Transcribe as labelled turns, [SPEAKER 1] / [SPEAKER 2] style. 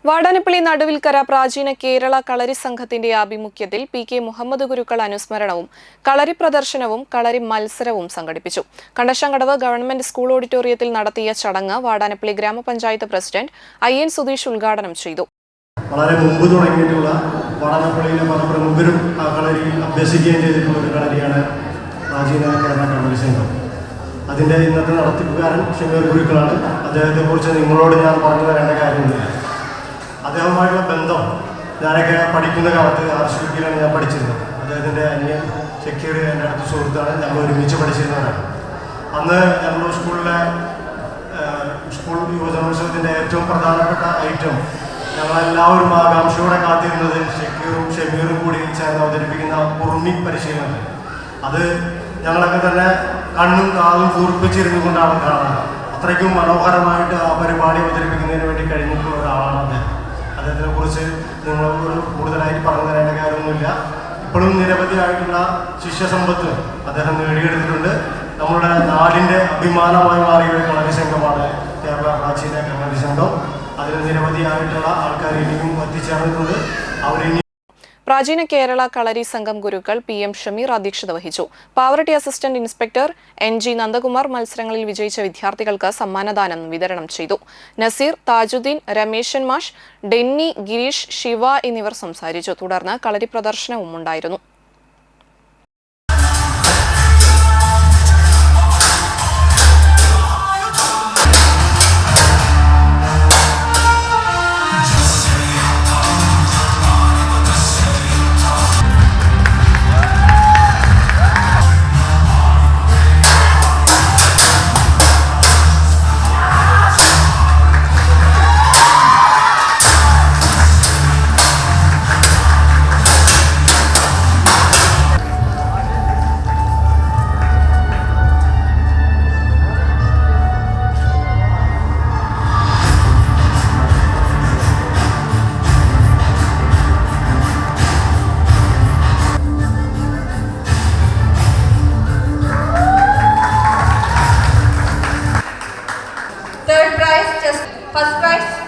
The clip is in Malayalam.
[SPEAKER 1] വാടാനപ്പള്ളി നടുവിൽക്കര പ്രാചീന കേരള കളരി സംഘത്തിന്റെ ആഭിമുഖ്യത്തിൽ പി.കെ. മുഹമ്മദ് ഗുരുക്കൾ അനുസ്മരണവും കളരി പ്രദർശനവും കളരി മത്സരവും സംഘടിപ്പിച്ചു. കണ്ടശങ്കടവ് ഗവൺമെന്റ് സ്കൂൾ ഓഡിറ്റോറിയത്തിൽ നടത്തിയ ചടങ്ങ് വാടാനപ്പള്ളി ഗ്രാമപഞ്ചായത്ത് പ്രസിഡന്റ് I.N. സുധീഷ് ഉദ്ഘാടനം ചെയ്തു.
[SPEAKER 2] വളരെ മുമ്പ് തുടങ്ങിയിട്ടുള്ള വാടാനപ്പള്ളിയിലെ പല പ്രമുഖരും കളരി അഭ്യസിക്കുകയും ചെയ്തിട്ടുള്ള ഒരു കളരിയാണ് പ്രാചീന കേരള കളരി സംഘം. അതിൻ്റെ ഇന്നത്തെ നടത്തിപ്പുകാരൻ ഷമീർ ഗുരുക്കളാണ്. അദ്ദേഹത്തെക്കുറിച്ച് നിങ്ങളോട് ഞാൻ പറഞ്ഞു തരേണ്ട കാര്യമില്ല. അദ്ദേഹവുമായുള്ള ബന്ധം ഞാനൊക്കെ പഠിക്കുന്ന കാലത്ത് ആർഷിവിലാണ് ഞാൻ പഠിച്ചിരുന്നത്. അദ്ദേഹത്തിൻ്റെ അനിയൻ ഷക്കീർ എൻ്റെ അടുത്ത സുഹൃത്താണ്. ഞങ്ങൾ ഒരുമിച്ച് പഠിച്ചിരുന്നവരാണ്. അന്ന് ഞങ്ങളുടെ സ്കൂൾ യുവജനോത്സവത്തിൻ്റെ ഏറ്റവും പ്രധാനപ്പെട്ട ഐറ്റം ഞങ്ങളെല്ലാവരും ആകാംക്ഷയോടെ കാത്തിരുന്നത് ഷക്കീറും ഷമീറും കൂടി ചേർന്ന് അവതരിപ്പിക്കുന്ന ഉറുമി പരിശീലനം. അത് ഞങ്ങളൊക്കെ തന്നെ കണ്ണും കാതും കൂർപ്പിച്ചിരുന്നു കൊണ്ടാണ് കാണുന്നത്. അത്രയ്ക്കും മനോഹരമായിട്ട് ആ പരിപാടി അവതരിപ്പിക്കുന്നതിന് വേണ്ടി കഴിഞ്ഞിട്ടുള്ള ഒരാളാണ് അദ്ദേഹം. അദ്ദേഹത്തിനെ കുറിച്ച് നിങ്ങളോട് കൂടുതലായിട്ട് പറഞ്ഞു തരേണ്ട കാര്യമൊന്നുമില്ല. ഇപ്പോഴും നിരവധിയായിട്ടുള്ള ശിഷ്യസമ്പത്ത് അദ്ദേഹം നേടിയെടുത്തിട്ടുണ്ട്. നമ്മുടെ നാടിൻ്റെ അഭിമാനമായി മാറിയ ഒരു കളരി സംഘമാണ് കേരള പ്രാചീന കളരി സംഘം. അതിന് നിരവധിയായിട്ടുള്ള ആൾക്കാർ ഇനിയും എത്തിച്ചേർന്നിട്ടുണ്ട്. അവരിനി
[SPEAKER 1] പ്രാചീന കേരള കളരി സംഘം ഗുരുക്കൾ PM ഷമീർ അധ്യക്ഷത വഹിച്ചു. Pavaratty assistant inspector NG Nandakumar മത്സരങ്ങളിൽ വിജയിച്ച വിദ്യാർത്ഥികൾക്ക് സമ്മാനദാനം വിതരണം ചെയ്തു. നസീർ, താജുദ്ദീൻ, രമേശൻ മാഷ്, ഡെന്നി, ഗിരീഷ്, ശിവ എന്നിവർ സംസാരിച്ചു. തുടർന്ന് കളരി പ്രദർശനവും ഉണ്ടായിരുന്നു.
[SPEAKER 3] Third prize, just first prize.